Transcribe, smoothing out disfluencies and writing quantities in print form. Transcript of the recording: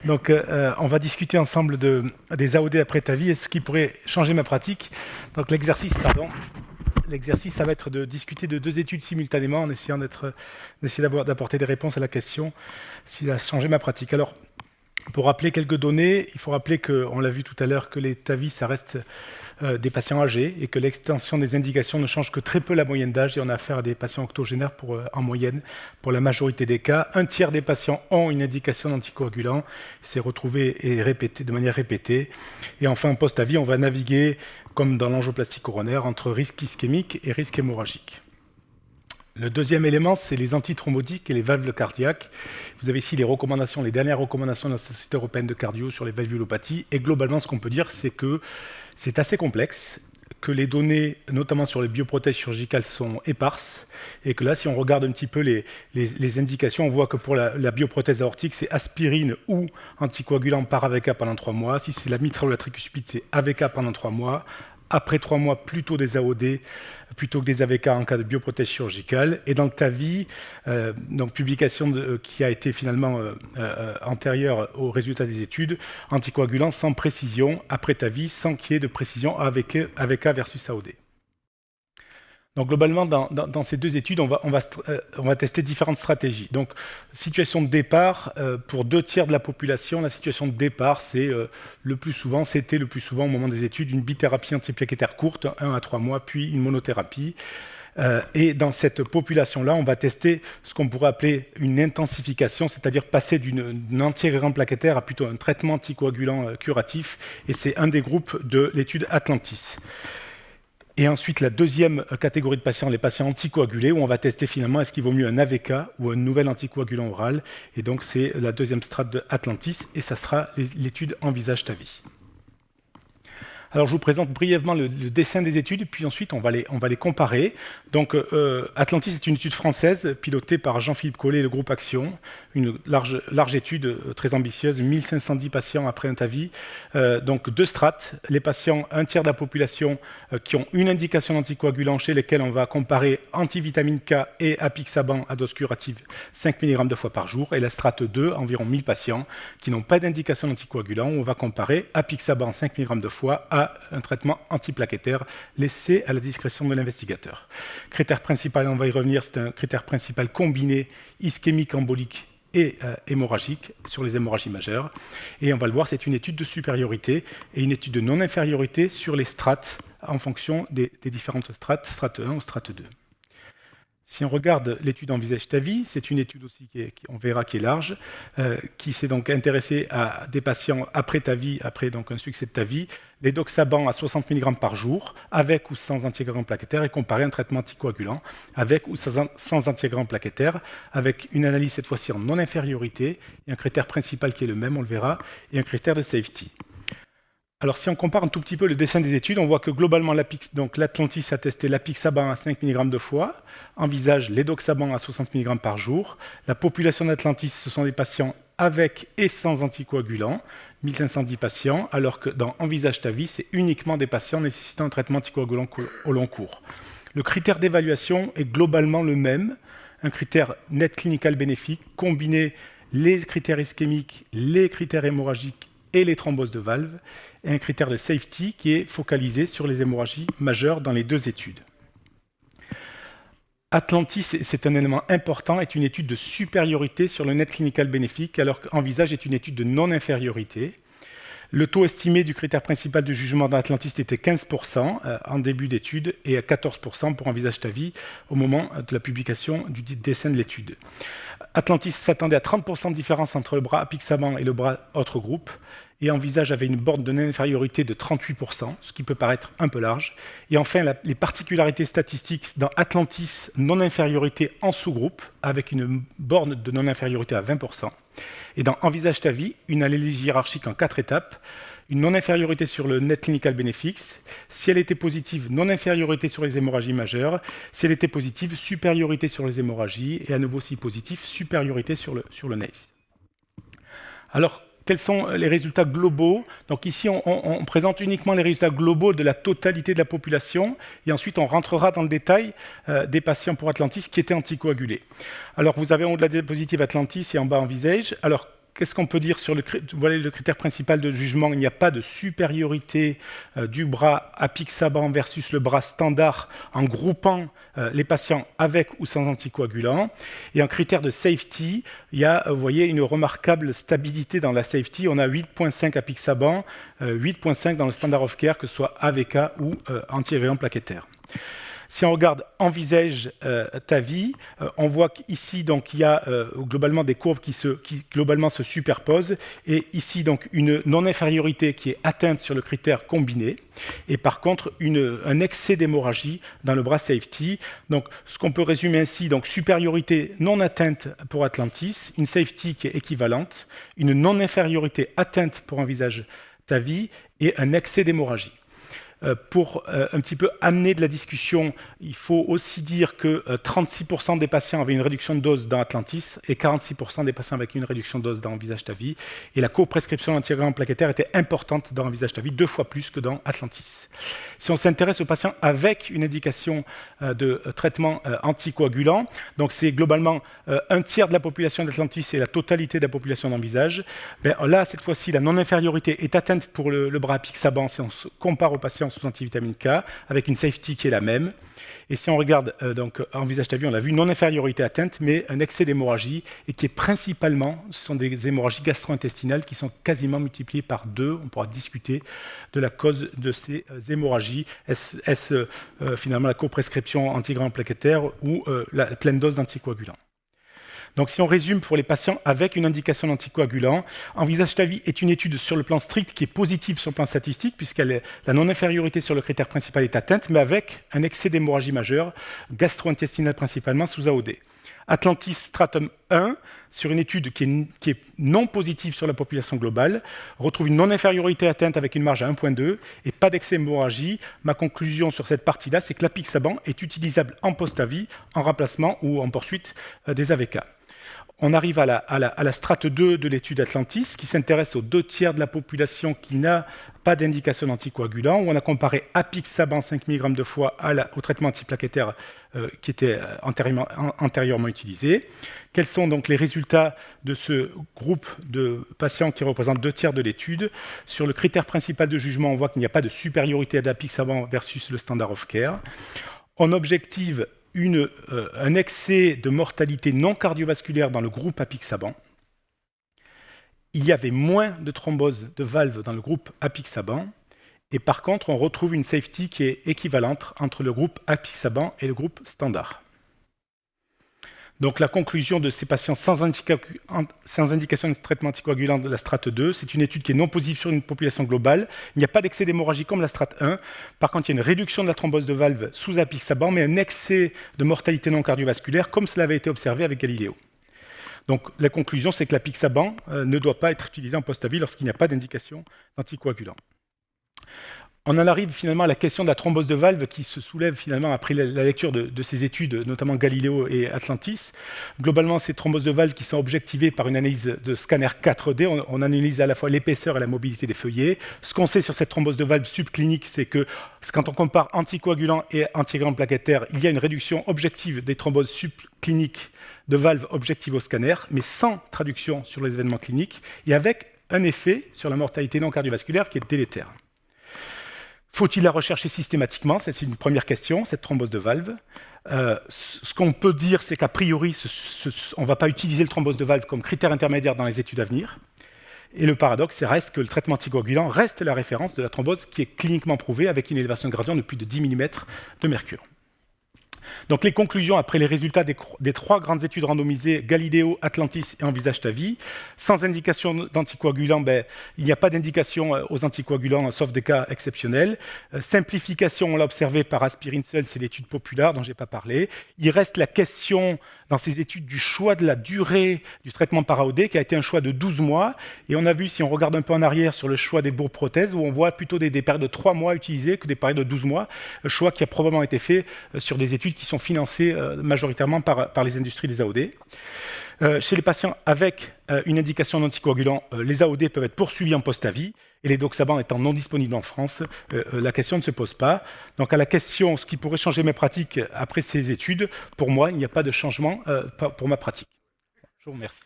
Donc, on va discuter ensemble des AOD après TAVI et ce qui pourrait changer ma pratique. Donc, l'exercice, ça va être de discuter de deux études simultanément en essayant d'essayer d'apporter des réponses à la question s'il a changé ma pratique. Alors, pour rappeler quelques données, il faut rappeler qu'on l'a vu tout à l'heure que les TAVI, ça reste des patients âgés et que l'extension des indications ne change que très peu la moyenne d'âge et on a affaire à des patients octogénaires en moyenne pour la majorité des cas. Un tiers des patients ont une indication d'anticoagulant, c'est retrouvé et répété de manière répétée. Et enfin, post-AVI, on va naviguer, comme dans l'angioplastie coronaire, entre risque ischémique et risque hémorragique. Le deuxième élément, c'est les antithrombotiques et les valves cardiaques. Vous avez ici les recommandations, les dernières recommandations de la Société européenne de cardio sur les valvulopathies. Et globalement, ce qu'on peut dire, c'est que c'est assez complexe, que les données, notamment sur les bioprothèses chirurgicales, sont éparses. Et que là, si on regarde un petit peu les indications, on voit que pour la bioprothèse aortique, c'est aspirine ou anticoagulant par AVK pendant 3 mois. Si c'est la mitrale ou la tricuspide, c'est AVK pendant 3 mois. Après 3 mois, plutôt des AOD plutôt que des AVK en cas de bioprothèse chirurgicale. Et dans le TAVI, donc publication qui a été finalement antérieure aux résultats des études, anticoagulant sans précision, après TAVI, sans qu'il y ait de précision AVK versus AOD. Donc globalement, dans ces deux études, on va tester différentes stratégies. Donc, situation de départ, pour 2 tiers de la population, la situation de départ, c'était le plus souvent au moment des études, une bithérapie antiplaquettaire courte, 1 à 3 mois, puis une monothérapie. Et dans cette population-là, on va tester ce qu'on pourrait appeler une intensification, c'est-à-dire passer d'une antiagrégant plaquettaire à plutôt un traitement anticoagulant curatif. Et c'est un des groupes de l'étude Atlantis. Et ensuite, la deuxième catégorie de patients, les patients anticoagulés, où on va tester finalement est-ce qu'il vaut mieux un AVK ou un nouvel anticoagulant oral. Et donc, c'est la deuxième strate de Atlantis, et ça sera l'étude Envisage-TAVI. Alors, je vous présente brièvement le dessin des études, puis ensuite, on va les comparer. Donc, Atlantis est une étude française pilotée par Jean-Philippe Collet et le groupe Action, une large étude très ambitieuse, 1510 patients après un TAVI. Donc, 2 strates, les patients, un tiers de la population qui ont une indication d'anticoagulant chez lesquels on va comparer antivitamine K et apixaban à dose curative 5 mg 2 fois par jour, et la strate 2, environ 1000 patients qui n'ont pas d'indication d'anticoagulant, où on va comparer apixaban 5 mg 2 fois à un traitement antiplaquettaire laissé à la discrétion de l'investigateur. Critère principal, on va y revenir, c'est un critère principal combiné ischémique, embolique et hémorragique sur les hémorragies majeures. Et on va le voir, c'est une étude de supériorité et une étude de non-infériorité sur les strates en fonction des différentes strates, strate 1 ou strate 2. Si on regarde l'étude Envisage-TAVI, c'est une étude aussi on verra qui est large, qui s'est donc intéressée à des patients après TAVI, après donc un succès de TAVI, les doxaban à 60 mg par jour, avec ou sans antiagrégant plaquettaire, et comparer un traitement anticoagulant, avec ou sans antiagrégant plaquettaire, avec une analyse cette fois-ci en non-infériorité, et un critère principal qui est le même, on le verra, et un critère de safety. Alors, si on compare un tout petit peu le dessin des études, on voit que globalement, l'Atlantis a testé l'apixaban à 5 mg 2 fois, Envisage l'édoxaban à 60 mg par jour. La population d'Atlantis, ce sont des patients avec et sans anticoagulants, 1510 patients, alors que dans Envisage-TAVI, c'est uniquement des patients nécessitant un traitement anticoagulant au long cours. Le critère d'évaluation est globalement le même, un critère net clinical bénéfique, combiner les critères ischémiques, les critères hémorragiques et les thromboses de valve, et un critère de safety qui est focalisé sur les hémorragies majeures dans les 2 études. Atlantis, c'est un élément important, est une étude de supériorité sur le net clinical bénéfique, alors qu'Envisage est une étude de non-infériorité. Le taux estimé du critère principal de jugement d'Atlantis était 15% en début d'étude et à 14% pour Envisage-TAVI au moment de la publication du dessin de l'étude. Atlantis s'attendait à 30% de différence entre le bras apixaban et le bras autre groupe, et Envisage avait une borne de non-infériorité de 38%, ce qui peut paraître un peu large. Et enfin, les particularités statistiques dans Atlantis, non-infériorité en sous-groupe, avec une borne de non-infériorité à 20%. Et dans Envisage-TAVI, une analyse hiérarchique en 4 étapes, une non-infériorité sur le net clinical benefits. Si elle était positive, non-infériorité sur les hémorragies majeures. Si elle était positive, supériorité sur les hémorragies. Et à nouveau, si positif, supériorité sur le NACE. Alors, quels sont les résultats globaux? Donc ici, on présente uniquement les résultats globaux de la totalité de la population, et ensuite on rentrera dans le détail des patients pour Atlantis qui étaient anticoagulés. Alors vous avez en haut de la diapositive Atlantis et en bas Envisage. Alors qu'est-ce qu'on peut dire sur voilà le critère principal de jugement? Il n'y a pas de supériorité du bras apixaban versus le bras standard en groupant les patients avec ou sans anticoagulant. Et en critère de safety, il y a, vous voyez, une remarquable stabilité dans la safety. On a 8,5 apixaban, 8,5 dans le standard of care, que ce soit AVK ou antiagrégat plaquettaire. Si on regarde Envisage ta vie, on voit qu'ici donc il y a globalement des courbes qui globalement se superposent, et ici donc une non-infériorité qui est atteinte sur le critère combiné, et par contre un excès d'hémorragie dans le bras safety. Donc ce qu'on peut résumer ainsi, donc supériorité non atteinte pour Atlantis, une safety qui est équivalente, une non-infériorité atteinte pour Envisage ta vie et un excès d'hémorragie. Pour un petit peu amener de la discussion, il faut aussi dire que 36% des patients avaient une réduction de dose dans Atlantis et 46% des patients avec une réduction de dose dans Envisage ta vie. Et la co-prescription d'antiagrégat plaquettaire était importante dans Envisage ta vie, 2 fois plus que dans Atlantis. Si on s'intéresse aux patients avec une indication de traitement anticoagulant, donc c'est globalement un tiers de la population d'Atlantis et la totalité de la population d'Envisage, là, cette fois-ci, la non-infériorité est atteinte pour le bras apixaban si on se compare aux patients sous antivitamine K, avec une safety qui est la même. Et si on regarde donc Envisage ta vie, on a vu non-infériorité atteinte, mais un excès d'hémorragie, et qui est principalement, ce sont des hémorragies gastro-intestinales qui sont quasiment multipliées par 2. On pourra discuter de la cause de ces hémorragies. Est-ce finalement la coprescription antiagrégat plaquettaire ou la pleine dose d'anticoagulant? Donc si on résume pour les patients avec une indication d'anticoagulant, Envisage ta vie est une étude sur le plan strict qui est positive sur le plan statistique, la non-infériorité sur le critère principal est atteinte, mais avec un excès d'hémorragie majeure, gastro-intestinale principalement sous AOD. Atlantis Stratum 1, sur une étude qui est non positive sur la population globale, retrouve une non-infériorité atteinte avec une marge à 1,2 et pas d'excès d'hémorragie. Ma conclusion sur cette partie-là, c'est que l'apixaban est utilisable en post-avis, en remplacement ou en poursuite des AVK. On arrive à la strate 2 de l'étude Atlantis, qui s'intéresse aux 2 tiers de la population qui n'a pas d'indication d'anticoagulant, où on a comparé apixaban 5 mg de fois au traitement antiplaquettaire qui était antérieurement utilisé. Quels sont donc les résultats de ce groupe de patients qui représentent 2 tiers de l'étude? Sur le critère principal de jugement, on voit qu'il n'y a pas de supériorité d'apixaban versus le standard of care. On objective un excès de mortalité non cardiovasculaire dans le groupe apixaban. Il y avait moins de thrombose de valve dans le groupe apixaban, et par contre, on retrouve une safety qui est équivalente entre le groupe apixaban et le groupe standard. Donc la conclusion de ces patients sans indication de traitement anticoagulant de la strate 2, c'est une étude qui est non positive sur une population globale. Il n'y a pas d'excès d'hémorragie comme la strate 1. Par contre, il y a une réduction de la thrombose de valve sous apixaban, mais un excès de mortalité non cardiovasculaire, comme cela avait été observé avec Galileo. Donc la conclusion, c'est que l'apixaban ne doit pas être utilisé en post-avis lorsqu'il n'y a pas d'indication d'anticoagulant. On en arrive finalement à la question de la thrombose de valve qui se soulève finalement après la lecture de ces études, notamment Galileo et Atlantis. Globalement, ces thromboses de valve qui sont objectivées par une analyse de scanner 4D, on analyse à la fois l'épaisseur et la mobilité des feuillets. Ce qu'on sait sur cette thrombose de valve subclinique, c'est que quand on compare anticoagulant et antiagrégat plaquettaire, il y a une réduction objective des thromboses subcliniques de valve objectives au scanner, mais sans traduction sur les événements cliniques, et avec un effet sur la mortalité non cardiovasculaire qui est délétère. Faut-il la rechercher systématiquement? C'est une première question, cette thrombose de valve. Ce qu'on peut dire, c'est qu'a priori, on ne va pas utiliser le thrombose de valve comme critère intermédiaire dans les études à venir. Et le paradoxe reste que le traitement anticoagulant reste la référence de la thrombose qui est cliniquement prouvée avec une élévation de gradient de plus de 10 mm de mercure. Donc les conclusions après les résultats des 3 grandes études randomisées, Galileo, Atlantis et Envisage ta vie, sans indication d'anticoagulant, il n'y a pas d'indication aux anticoagulants sauf des cas exceptionnels. Simplification, on l'a observé par aspirine seule, c'est l'étude populaire dont je n'ai pas parlé. Il reste la question dans ces études du choix de la durée du traitement par AOD, qui a été un choix de 12 mois. Et on a vu, si on regarde un peu en arrière sur le choix des bourbes prothèses, où on voit plutôt des périodes de 3 mois utilisées que des périodes de 12 mois, un choix qui a probablement été fait sur des études qui sont financées majoritairement par les industries des AOD. Chez les patients avec une indication d'anticoagulant, les AOD peuvent être poursuivis en post-avis, et les doxabans étant non disponibles en France, la question ne se pose pas. Donc à la question, ce qui pourrait changer mes pratiques après ces études, pour moi, il n'y a pas de changement pour ma pratique. Je vous remercie.